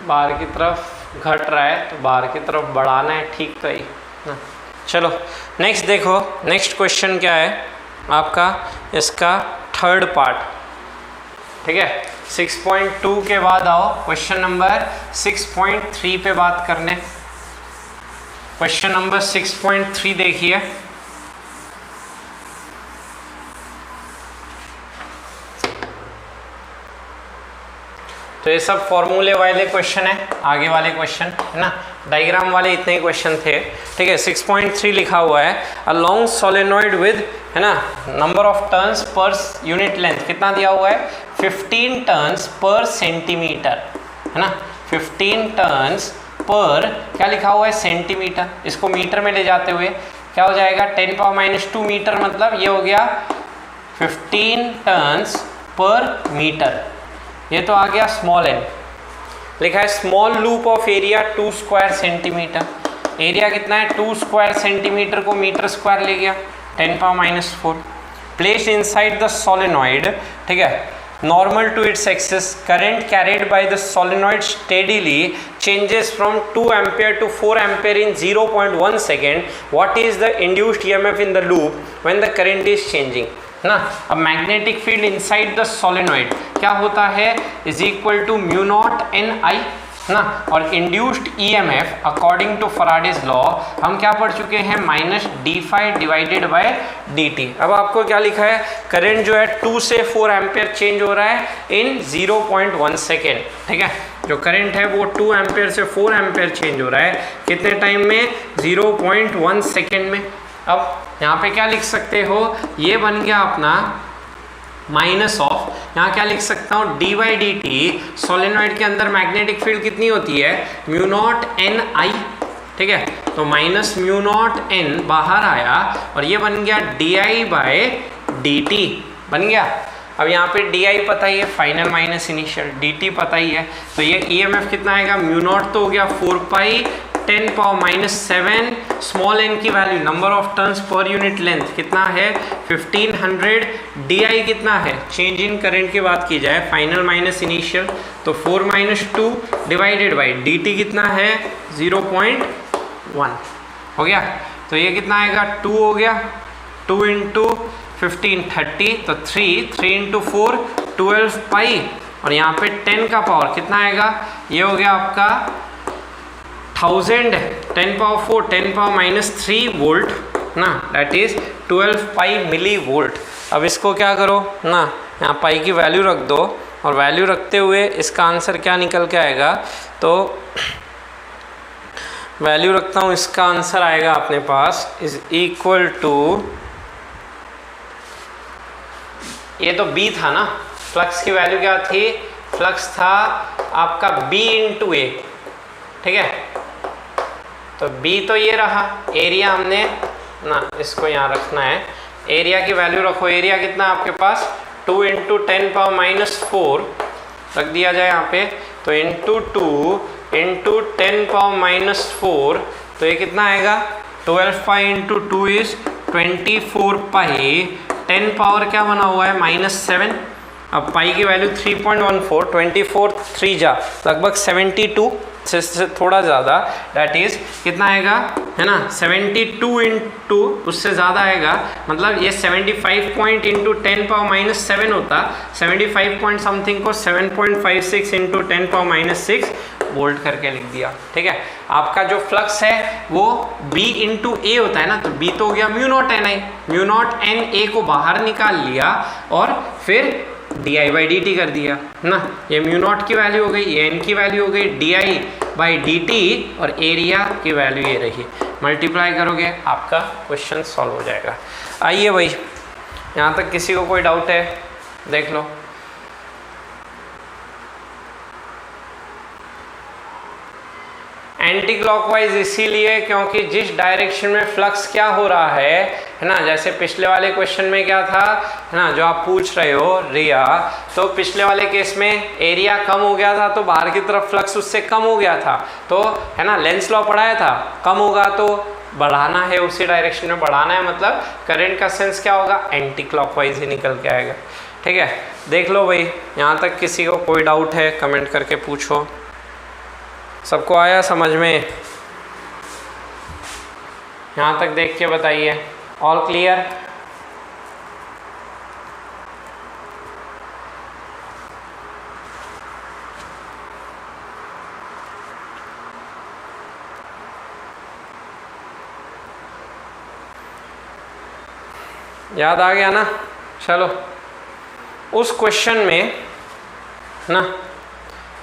बाहर की तरफ घट रहा है तो बाहर की तरफ बढ़ाना है, ठीक तो ही ना। चलो नेक्स्ट देखो, नेक्स्ट क्वेश्चन क्या है आपका, इसका थर्ड पार्ट, ठीक है। 6.2 के बाद आओ क्वेश्चन नंबर 6.3 पे बात करने। क्वेश्चन नंबर 6.3 देखिए। तो ये सब फॉर्मूले वाले क्वेश्चन है, आगे वाले क्वेश्चन है ना, डायग्राम वाले इतने ही क्वेश्चन थे, ठीक है। 6.3 लिखा हुआ है, अ लॉन्ग सोलेनॉइड विद, है ना, number of turns per unit length कितना दिया हुआ है, 15 टर्न्स पर सेंटीमीटर, है ना, 15 टर्न्स पर क्या लिखा हुआ है, सेंटीमीटर। इसको मीटर में ले जाते हुए क्या हो जाएगा, 10⁻² मीटर, मतलब ये हो गया 15 टर्न्स पर मीटर। ये तो आ गया स्मॉल एन। लिखा है small loop of area 2 square centimetre. Area कितना है, 2 स्क्वायर सेंटीमीटर को मीटर स्क्वायर ले गया, 10⁻⁴। प्लेस्ड इनसाइड द सोलेनॉइड, ठीक है, normal to its axis, current carried by the solenoid steadily changes from 2 ampere to 4 ampere in 0.1 second. What is the induced EMF in the loop when the current is changing, ना। अब magnetic field inside the solenoid क्या होता है, is equal to μ0 Ni ना, और induced EMF according to Faraday's law हम क्या पढ़ चुके हैं, -d∅ डिवाइडेड बाय dt। अब आपको क्या लिखा है, करंट जो है 2 से 4 एम्पेयर चेंज हो रहा है इन 0.1 सेकेंड, ठीक है। जो करंट है वो 2 एम्पेयर से 4 एम्पेयर चेंज हो रहा है, कितने टाइम में, 0.1 सेकेंड में। अब यहाँ पे क्या लिख सकते हो, ये बन गया अपना माइनस ऑफ, यहाँ क्या लिख सकता हूँ, d/dt। सोलेनॉइड के अंदर मैग्नेटिक फील्ड कितनी होती है, μ0 Ni, ठीक है, तो -μ0 N बाहर आया और ये बन गया di/dt बन गया। अब यहाँ पे di पता ही है, फाइनल माइनस इनिशियल, dt पता ही है, तो ये ईएमएफ कितना आएगा, μ0 तो हो गया 4π 10⁻⁷ स्मॉल n की value, number of turns per unit length कितना है, 1500। di कितना है, चेंज इन करंट की बात की जाए, फाइनल माइनस इनिशियल, तो 4 - 2 डिवाइडेड बाई dt कितना है, 0.1 हो गया। तो ये कितना आएगा, 2 हो गया, 2 × 15 30, तो 3 इंटू 4 12 पाई, और यहाँ पे 10 का पावर कितना आएगा, ये हो गया आपका 1000 10 पावर 4 10 पावर -3 वोल्ट ना, that is 12 pi milli volt. अब इसको क्या करो ना, यहाँ पाई की वैल्यू रख दो, और वैल्यू रखते हुए इसका आंसर क्या निकल के आएगा, तो वैल्यू रखता हूँ, इसका आंसर आएगा अपने पास इज इक्वल टू, ये तो B था ना, फ्लक्स की वैल्यू क्या थी, फ्लक्स था आपका B इंटू ए, ठीक है, तो B तो ये रहा, एरिया हमने ना इसको यहाँ रखना है, एरिया की वैल्यू रखो, एरिया कितना आपके पास 2 इंटू 10 पावर -4 रख दिया जाए यहाँ पे, तो इंटू 2 इंटू 10 पावर -4, तो ये कितना आएगा 12 pi into 2 is 24 pi, 10 power क्या बना हुआ है -7, अब पाई की वैल्यू 3.14, 24 3 जा लगभग 72 से थोड़ा ज़्यादा, दैट इज़ कितना आएगा है ना 72 इंटू उससे ज़्यादा आएगा, मतलब ये 75 पॉइंट इंटू 10 पावर -7 होता, 75 पॉइंट समथिंग को 7.56 इंटू 10 पावर -6 वोल्ट करके लिख दिया, ठीक है। आपका जो फ्लक्स है वो B इंटू ए होता है ना, तो B तो हो गया mu naught NI, mu naught NA को बाहर निकाल लिया और फिर di/dt कर दिया ना, ये म्यू नॉट की वैल्यू हो गई, ये n की वैल्यू हो गई, di/dt, और एरिया की वैल्यू ये रही, मल्टीप्लाई करोगे आपका क्वेश्चन सॉल्व हो जाएगा। आइए भाई, यहाँ तक किसी को कोई डाउट है, देख लो। एंटी क्लॉकवाइज इसीलिए क्योंकि जिस डायरेक्शन में फ्लक्स क्या हो रहा है ना, जैसे पिछले वाले क्वेश्चन में क्या था है ना, जो आप पूछ रहे हो रिया, तो पिछले वाले केस में एरिया कम हो गया था तो बाहर की तरफ फ्लक्स उससे कम हो गया था, तो है ना लेंस लॉ पढ़ाया था, कम होगा तो बढ़ाना है, उसी डायरेक्शन में बढ़ाना है, मतलब करंट का सेंस क्या होगा, एंटी क्लॉकवाइज ही निकल के आएगा, ठीक है। देख लो भाई, यहाँ तक किसी को कोई डाउट है कमेंट करके पूछो, सबको आया समझ में, यहाँ तक देख के बताइए, ऑल क्लियर। याद आ गया ना, चलो उस क्वेश्चन में ना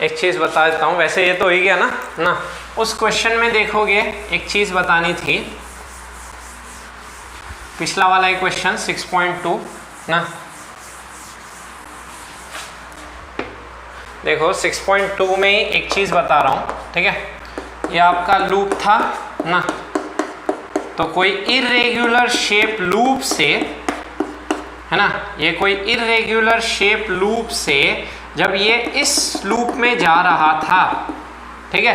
एक चीज़ बता देता हूँ, वैसे ये तो हो ही गया ना, उस क्वेश्चन में देखोगे एक चीज़ बतानी थी, पिछला वाला एक क्वेश्चन 6.2 ना, देखो 6.2 में एक चीज़ बता रहा हूँ, ठीक है, ये आपका लूप था ना, तो कोई इरेग्युलर शेप लूप से है ना, ये कोई इरेग्युलर शेप लूप से जब ये इस लूप में जा रहा था, ठीक है,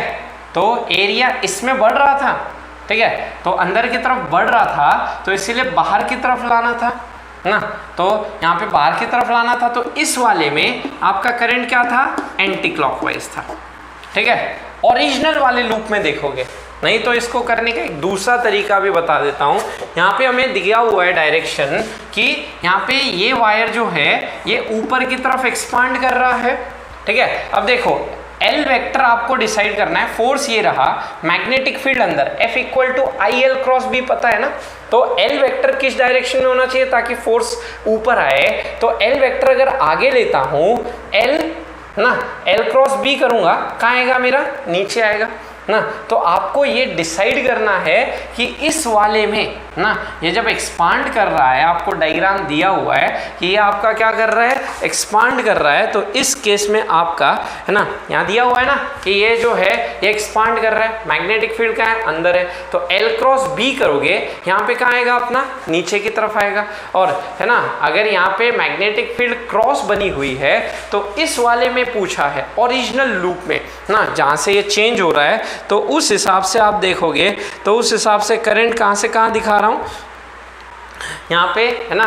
तो एरिया इसमें बढ़ रहा था, ठीक है, तो अंदर की तरफ बढ़ रहा था, तो इसीलिए बाहर की तरफ लाना था ना, तो यहाँ पे बाहर की तरफ लाना था, तो इस वाले में आपका करंट क्या था, एंटी क्लॉकवाइज था, ठीक है। ओरिजिनल वाले लूप में देखोगे, नहीं तो इसको करने का एक दूसरा तरीका भी बता देता हूँ। यहाँ पे हमें दिया हुआ है डायरेक्शन कि यहाँ पे ये वायर जो है ये ऊपर की तरफ एक्सपांड कर रहा है, ठीक है। अब देखो एल वेक्टर आपको डिसाइड करना है, फोर्स ये रहा, मैग्नेटिक फील्ड अंदर F equal to IL cross B पता है ना, तो एल वेक्टर किस डायरेक्शन में होना चाहिए ताकि फोर्स ऊपर आए, तो एल वेक्टर अगर आगे लेता हूँ एल ना, एल क्रॉस B करूँगा, कहाँ आएगा मेरा, नीचे आएगा ना, तो आपको ये डिसाइड करना है कि इस वाले में ना ये जब एक्सपांड कर रहा है, आपको डायग्राम दिया हुआ है कि ये आपका क्या कर रहा है, एक्सपांड कर रहा है, तो इस केस में आपका है ना, यहाँ दिया हुआ है ना कि ये जो है ये एक्सपांड कर रहा है, मैग्नेटिक फील्ड का है अंदर है, तो एल क्रॉस बी करोगे, यहाँ पे कहाँ आएगा अपना, नीचे की तरफ आएगा, और है ना अगर यहाँ पे मैग्नेटिक फील्ड क्रॉस बनी हुई है तो इस वाले में पूछा है ओरिजिनल लूप में ना, जहाँ से ये चेंज हो रहा है, तो उस हिसाब से आप देखोगे, तो उस हिसाब से करंट कहाँ से कहाँ दिखा रहा हूँ, यहाँ पे है ना,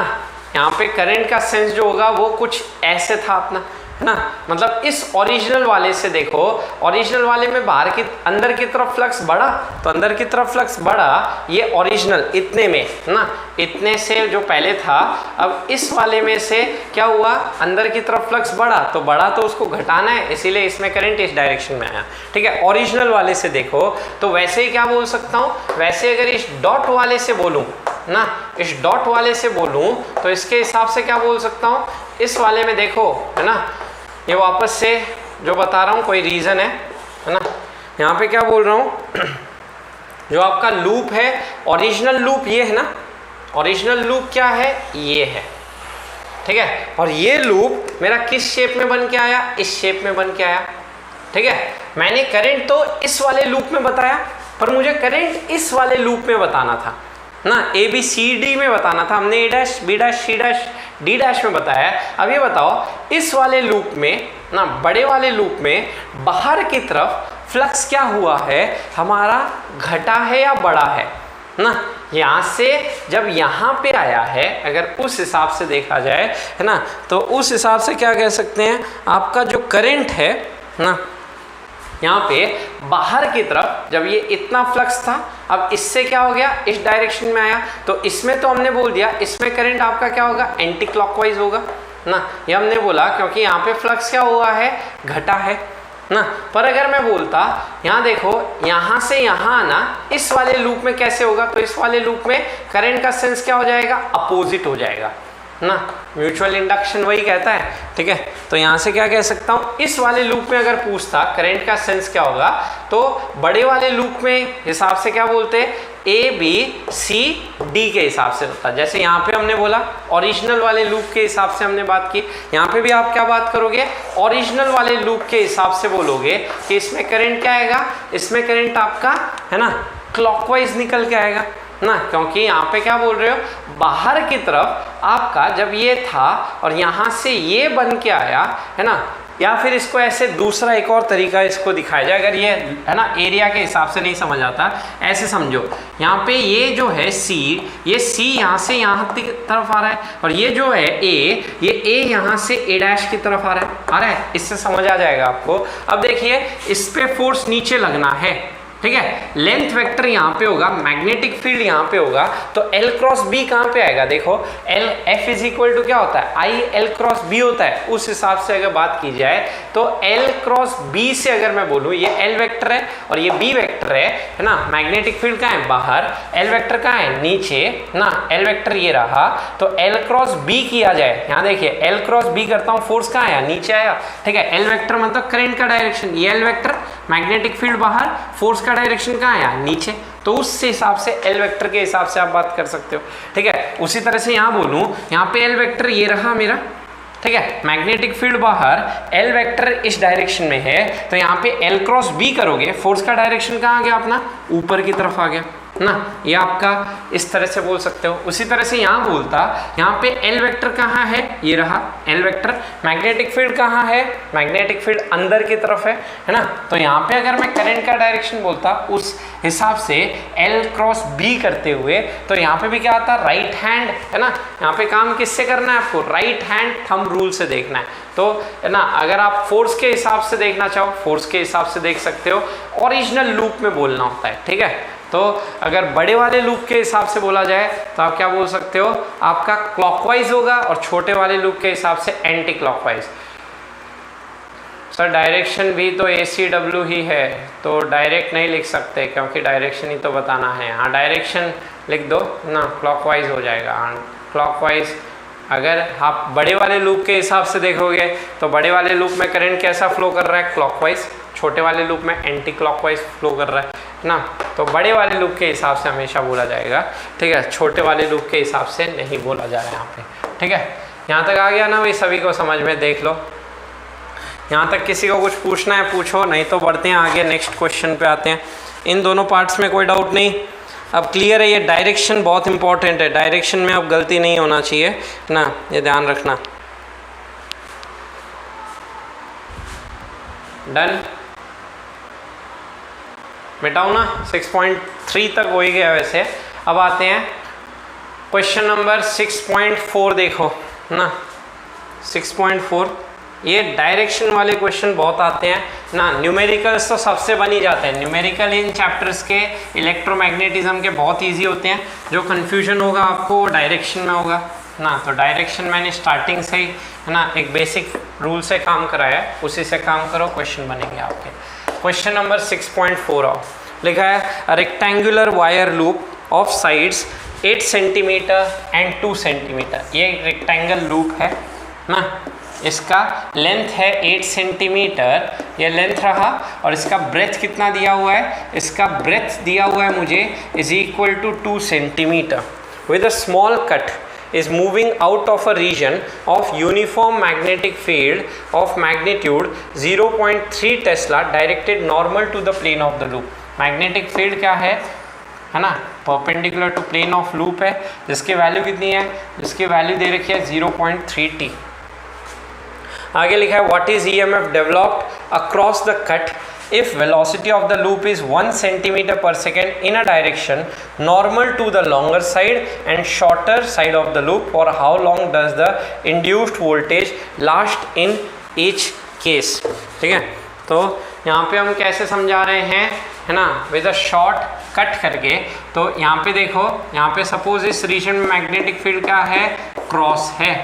यहाँ पे करंट का सेंस जो होगा वो कुछ ऐसे था अपना, है ना, मतलब इस ओरिजिनल वाले से देखो, ओरिजिनल वाले में बाहर की अंदर की तरफ फ्लक्स बढ़ा, तो अंदर की तरफ फ्लक्स बढ़ा, ये ओरिजिनल इतने में ना, इतने से जो पहले था, अब इस वाले में से क्या हुआ, अंदर की तरफ फ्लक्स बढ़ा, तो बढ़ा तो उसको घटाना है, इसीलिए इसमें करंट इस डायरेक्शन में आया। ठीक है, ओरिजिनल वाले से देखो तो वैसे ही क्या बोल सकता हूँ, वैसे अगर इस डॉट वाले से बोलूँ ना, इस डॉट वाले से बोलूं तो इसके हिसाब से क्या बोल सकता हूं, इस वाले में देखो, है ना, ये वापस से जो बता रहा हूं कोई रीजन है ना, यहाँ पे क्या बोल रहा हूं, जो आपका लूप है, ओरिजिनल लूप ये है ना, ओरिजिनल लूप क्या है, ये है। ठीक है, और ये लूप मेरा किस शेप में बन के आया, इस शेप में बन के आया। ठीक है, मैंने करंट तो इस वाले लूप में बताया, पर मुझे करंट इस वाले लूप में बताना था ना, ए बी सी डी में बताना था, हमने A dash B dash C dash D dash में बताया। अब ये बताओ, इस वाले लूप में ना, बड़े वाले लूप में बाहर की तरफ फ्लक्स क्या हुआ है हमारा, घटा है या बढ़ा है ना, यहाँ से जब यहाँ पे आया है, अगर उस हिसाब से देखा जाए, है ना, तो उस हिसाब से क्या कह सकते हैं, आपका जो करंट है ना, यहाँ पे बाहर की तरफ जब ये इतना फ्लक्स था, अब इससे क्या हो गया, इस डायरेक्शन में आया, तो इसमें तो हमने बोल दिया इसमें करंट आपका क्या होगा, एंटी क्लॉकवाइज होगा ना, ये हमने बोला क्योंकि यहाँ पे फ्लक्स क्या हुआ है, घटा है ना। पर अगर मैं बोलता, यहाँ देखो, यहाँ से यहाँ आना इस वाले लूप में कैसे होगा, तो इस वाले लूप में करंट का सेंस क्या हो जाएगा, अपोजिट हो जाएगा ना, म्यूचुअल इंडक्शन वही कहता है। ठीक है, तो यहाँ से क्या कह सकता हूँ, इस वाले लूप में अगर पूछता करंट का सेंस क्या होगा, तो बड़े वाले लूप में हिसाब से क्या बोलते हैं, ए बी सी डी के हिसाब से होता है। जैसे यहाँ पे हमने बोला ओरिजिनल वाले लूप के हिसाब से हमने बात की, यहाँ पे भी आप क्या बात करोगे, ओरिजिनल वाले लूप के हिसाब से बोलोगे कि इसमें करंट क्या आएगा, इसमें करंट आपका है ना क्लॉकवाइज निकल के आएगा ना, क्योंकि यहाँ पे क्या बोल रहे हो, बाहर की तरफ आपका जब ये था और यहाँ से ये बन के आया, है ना, या फिर इसको ऐसे दूसरा एक और तरीका इसको दिखाया जाए, अगर ये है ना एरिया के हिसाब से नहीं समझ आता, ऐसे समझो, यहाँ पे ये जो है सी, ये सी यहाँ से यहाँ की तरफ आ रहा है, और ये जो है ए, ये ए यहाँ से ए डैश की तरफ आ रहा है, इससे समझ आ जाएगा आपको। अब देखिए, इस पे फोर्स नीचे लगना है, ठीक है, लेंथ वेक्टर यहाँ पे होगा, मैग्नेटिक फील्ड यहाँ पे होगा, तो L क्रॉस B कहाँ पे आएगा, देखो L F is equal to क्या होता है, I L क्रॉस B होता है, उस हिसाब से अगर बात की जाए तो L क्रॉस B से अगर मैं बोलूँ, ये L वेक्टर है और ये B वेक्टर है ना, मैग्नेटिक फील्ड कहाँ है, बाहर, L वेक्टर कहाँ है, नीचे ना, L वेक्टर ये रहा, तो L क्रॉस B किया जाए, यहाँ देखिए L क्रॉस B करता हूँ, फोर्स कहाँ आया, नीचे आया। ठीक है, L वेक्टर मतलब करंट का डायरेक्शन, ये L वेक्टर, मैग्नेटिक फील्ड बाहर, फोर्स का डायरेक्शन कहाँ आया, नीचे, तो उस हिसाब से L वेक्टर के हिसाब से आप बात कर सकते हो। ठीक है, उसी तरह से यहाँ बोलूँ, यहाँ पे L वेक्टर ये रहा मेरा, ठीक है, मैग्नेटिक फील्ड बाहर, L वेक्टर इस डायरेक्शन में है, तो यहाँ पे L क्रॉस B करोगे, फोर्स का डायरेक्शन कहाँ आ गया अपना, ऊपर की तरफ आ गया ना, ये आपका इस तरह से बोल सकते हो। उसी तरह से यहाँ बोलता, यहाँ पे L वेक्टर कहाँ है, ये रहा L वेक्टर, मैग्नेटिक फील्ड कहाँ है, मैग्नेटिक फील्ड अंदर की तरफ है ना, तो यहाँ पे अगर मैं करंट का डायरेक्शन बोलता उस हिसाब से L क्रॉस B करते हुए, तो यहाँ पे भी क्या आता, राइट हैंड, है ना, यहाँ पे काम किससे करना है आपको, राइट हैंड थंब रूल से देखना है, तो है ना, अगर आप फोर्स के हिसाब से देखना चाहो, फोर्स के हिसाब से देख सकते हो, ओरिजिनल लूप में बोलना होता है। ठीक है, तो अगर बड़े वाले लूप के हिसाब से बोला जाए तो आप क्या बोल सकते हो, आपका क्लॉकवाइज होगा, और छोटे वाले लूप के हिसाब से एंटी क्लॉकवाइज। सर डायरेक्शन भी तो ACW ही है, तो डायरेक्ट नहीं लिख सकते क्योंकि डायरेक्शन ही तो बताना है। हाँ, डायरेक्शन लिख दो ना, क्लॉकवाइज हो जाएगा। हाँ, क्लॉकवाइज। अगर आप बड़े वाले लूप के हिसाब से देखोगे तो बड़े वाले लूप में करंट कैसा फ्लो कर रहा है, क्लॉकवाइज, छोटे वाले लूप में एंटी क्लॉकवाइज फ्लो कर रहा है ना, तो बड़े वाले लूप के हिसाब से हमेशा बोला जाएगा। ठीक है, छोटे वाले लूप के हिसाब से नहीं बोला जा रहा है यहाँ पे। ठीक है, यहाँ तक आ गया ना भाई, सभी को समझ में, देख लो। यहाँ तक किसी को कुछ पूछना है पूछो, नहीं तो बढ़ते हैं आगे, नेक्स्ट क्वेश्चन पे आते हैं। इन दोनों पार्ट्स में कोई डाउट नहीं, अब क्लियर है। ये डायरेक्शन बहुत इंपॉर्टेंट है, डायरेक्शन में अब गलती नहीं होना चाहिए ना, ये ध्यान रखना। डन, मिटाओ ना, 6.3 तक हो ही गया वैसे। अब आते हैं क्वेश्चन नंबर 6.4, देखो ना 6.4। ये डायरेक्शन वाले क्वेश्चन बहुत आते हैं ना। न्यूमेरिकल्स तो सबसे बन ही जाते हैं, न्यूमेरिकल इन चैप्टर्स के इलेक्ट्रोमैग्नेटिज्म के बहुत इजी होते हैं। जो कन्फ्यूजन होगा आपको वो डायरेक्शन में होगा ना। तो डायरेक्शन मैंने स्टार्टिंग से ही है ना एक बेसिक रूल से काम कराया है, उसी से काम करो, क्वेश्चन बनेंगे आपके। क्वेश्चन नंबर 6.4 आओ, लिखा है a rectangular wire loop of sides 8 centimetre and 2 centimetre. ये रेक्टेंगल लूप है ना, इसका लेंथ है 8 सेंटीमीटर, ये लेंथ रहा, और इसका ब्रेथ कितना दिया हुआ है, इसका ब्रेथ दिया हुआ है मुझे is equal to 2 centimetre with a small cut is moving out of a region of uniform magnetic field of magnitude 0.3 Tesla directed normal to the plane of the loop। magnetic field क्या है ना, perpendicular to plane of loop है, जिसकी value कितनी है, जिसकी value दे रखी है 0.3 t। आगे लिखा है what is EMF developed across the cut if velocity of the loop is 1 centimeter per second in a direction normal to the longer side and shorter side of the loop, for how long does the induced voltage last in each case। ठीक है, तो यहाँ पे हम कैसे समझा रहे हैं है ना, विद अ शॉर्ट कट करके। तो यहाँ पे देखो, यहाँ पे सपोज इस रीजन में मैग्नेटिक फील्ड क्या है, क्रॉस है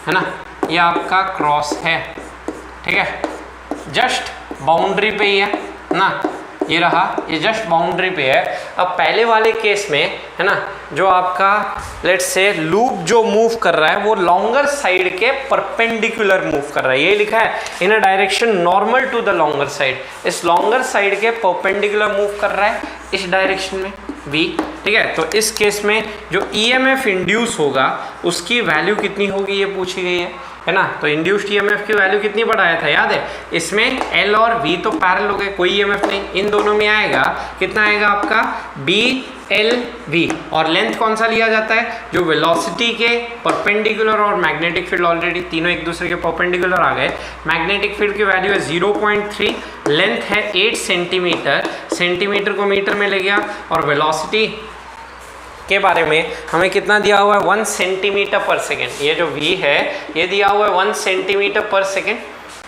ना, ये आपका क्रॉस है, ठीक है, जस्ट बाउंड्री पे ही है ना, ये रहा, ये जस्ट बाउंड्री पे है। अब पहले वाले केस में है ना, जो आपका लेट्स से लूप जो मूव कर रहा है वो लॉन्गर साइड के परपेंडिकुलर मूव कर रहा है, ये लिखा है in a direction normal to the longer side, इस लॉन्गर साइड के परपेंडिकुलर मूव कर रहा है इस डायरेक्शन में v। ठीक है, तो इस केस में जो EMF इंड्यूस होगा उसकी वैल्यू कितनी होगी ये पूछी गई है ना। तो इंड्यूस्ड EMF की वैल्यू कितनी बढ़ाया था, याद है, इसमें L और V तो पैरेलल हो गए, कोई EMF नहीं, इन दोनों में आएगा कितना आएगा आपका BLV, और लेंथ कौन सा लिया जाता है, जो वेलोसिटी के परपेंडिकुलर और मैग्नेटिक फील्ड, ऑलरेडी तीनों एक दूसरे के परपेंडिकुलर आ गए। मैग्नेटिक फील्ड की वैल्यू है 0.3, लेंथ है 8 सेंटीमीटर, सेंटीमीटर को मीटर में ले गया, और वेलोसिटी के बारे में हमें कितना दिया हुआ है 1 सेंटीमीटर पर सेकेंड। ये जो v है ये दिया हुआ है 1 सेंटीमीटर पर सेकेंड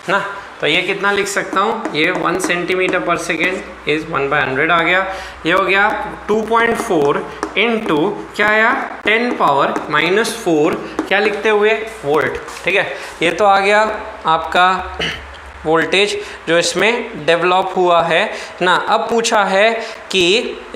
ना, तो ये कितना लिख सकता हूँ, ये 1 सेंटीमीटर पर सेकेंड इज 1/100 आ गया, ये हो गया 2.4 इंटू क्या आया 10⁻⁻⁴ क्या लिखते हुए वोल्ट। ठीक है, ये तो आ गया आपका वोल्टेज जो इसमें डेवलप हुआ है ना। अब पूछा है कि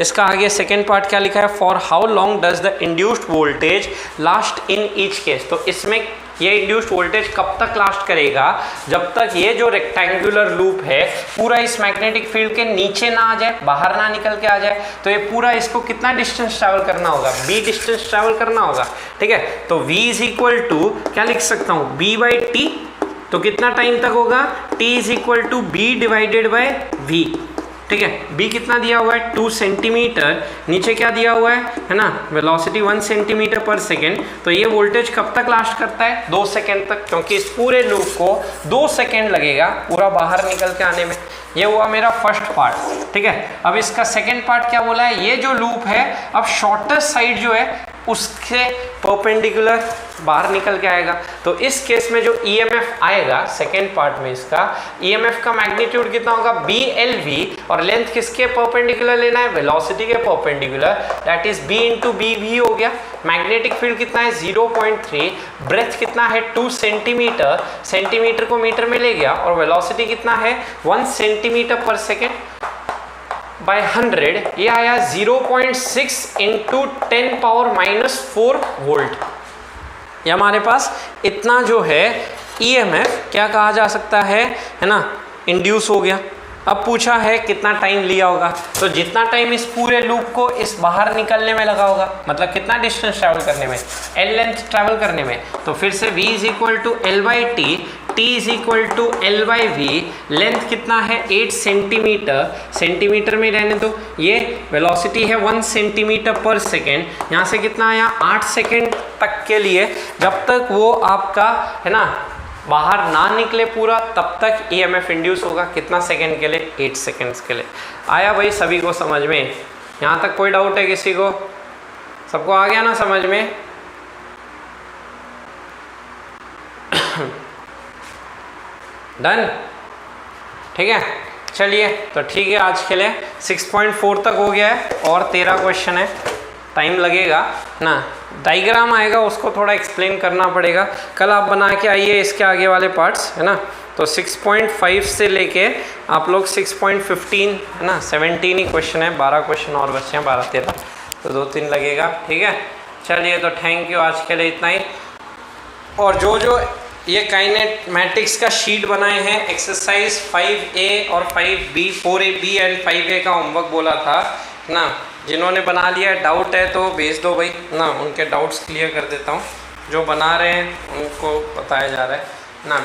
इसका आगे सेकेंड पार्ट क्या लिखा है, for how long does the induced voltage last in each case. तो इसमें ये इंड्यूस्ड वोल्टेज कब तक लास्ट करेगा, जब तक ये जो रेक्टेंगुलर लूप है पूरा इस मैग्नेटिक फील्ड के नीचे ना आ जाए, बाहर ना निकल के आ जाए। तो ये पूरा इसको कितना डिस्टेंस ट्रैवल करना होगा, b डिस्टेंस ट्रैवल करना होगा। ठीक है, तो v इज इक्वल टू क्या लिख सकता हूँ, b/t, तो कितना टाइम तक होगा, t is equal to b divided by v। ठीक है, b कितना दिया हुआ है 2 सेंटीमीटर, नीचे क्या दिया हुआ है ना, वेलोसिटी 1 सेंटीमीटर पर सेकेंड। तो ये वोल्टेज कब तक लास्ट करता है, 2 सेकेंड तक, क्योंकि इस पूरे लूप को 2 सेकेंड लगेगा पूरा बाहर निकल के आने में। ये हुआ मेरा फर्स्ट पार्ट। ठीक है, अब इसका सेकेंड पार्ट क्या बोला है, ये जो लूप है अब शॉर्टेस्ट साइड जो है उसके परपेंडिकुलर बाहर निकल के आएगा। तो इस केस में जो EMF आएगा सेकेंड पार्ट में, इसका EMF का मैग्नीट्यूड कितना होगा BLV, और लेंथ किसके परपेंडिकुलर लेना है, वेलोसिटी के perpendicular, that is B into BV हो गया। मैग्नेटिक फील्ड कितना है 0.3, ब्रेथ कितना है 2 सेंटीमीटर, सेंटीमीटर को मीटर में ले गया, और वेलोसिटी कितना है 1 सेंटीमीटर पर सेकेंड बाय 100, ये आया 0.6 इंटू 10⁻⁻⁴ वोल्ट। ये हमारे पास इतना जो है EMF क्या कहा जा सकता है ना, इंड्यूस हो गया। अब पूछा है कितना टाइम लिया होगा, तो जितना टाइम इस पूरे लूप को इस बाहर निकलने में लगा होगा, मतलब कितना डिस्टेंस ट्रैवल करने में, L लेंथ ट्रैवल करने में, तो फिर से v is equal to L/t, t is equal to L/v, length कितना है 8 सेंटीमीटर, सेंटीमीटर में रहने दो, ये वेलोसिटी है 1 सेंटीमीटर पर सेकेंड, यहाँ से कितना आया 8 सेकेंड तक के लिए, जब तक वो आपका है ना बाहर ना निकले पूरा, तब तक EMF इंड्यूस होगा, कितना सेकंड के लिए, 8 सेकंड्स के लिए। आया भाई सभी को समझ में, यहाँ तक कोई डाउट है किसी को, सबको आ गया ना समझ में। डन, ठीक है। चलिए तो ठीक है, आज के लिए 6.4 तक हो गया है और 13 क्वेश्चन है, टाइम लगेगा ना। डायग्राम आएगा उसको थोड़ा एक्सप्लेन करना पड़ेगा, कल आप बना के आइए इसके आगे वाले पार्ट्स, है ना। तो 6.5 से लेके आप लोग 6.15, है ना, 17 ही क्वेश्चन है, 12 क्वेश्चन और बचे हैं, 12-13, तो 2-3 लगेगा, ठीक है। चलिए तो थैंक यू, आज के लिए इतना ही। और जो ये काइनेमैटिक्स का शीट बनाए हैं, एक्सरसाइज 5A और 5B, 4AB एंड 5A का होमवर्क बोला था ना, जिन्होंने बना लिया डाउट है तो भेज दो भाई ना, उनके डाउट्स क्लियर कर देता हूँ। जो बना रहे हैं उनको बताया जा रहा है ना।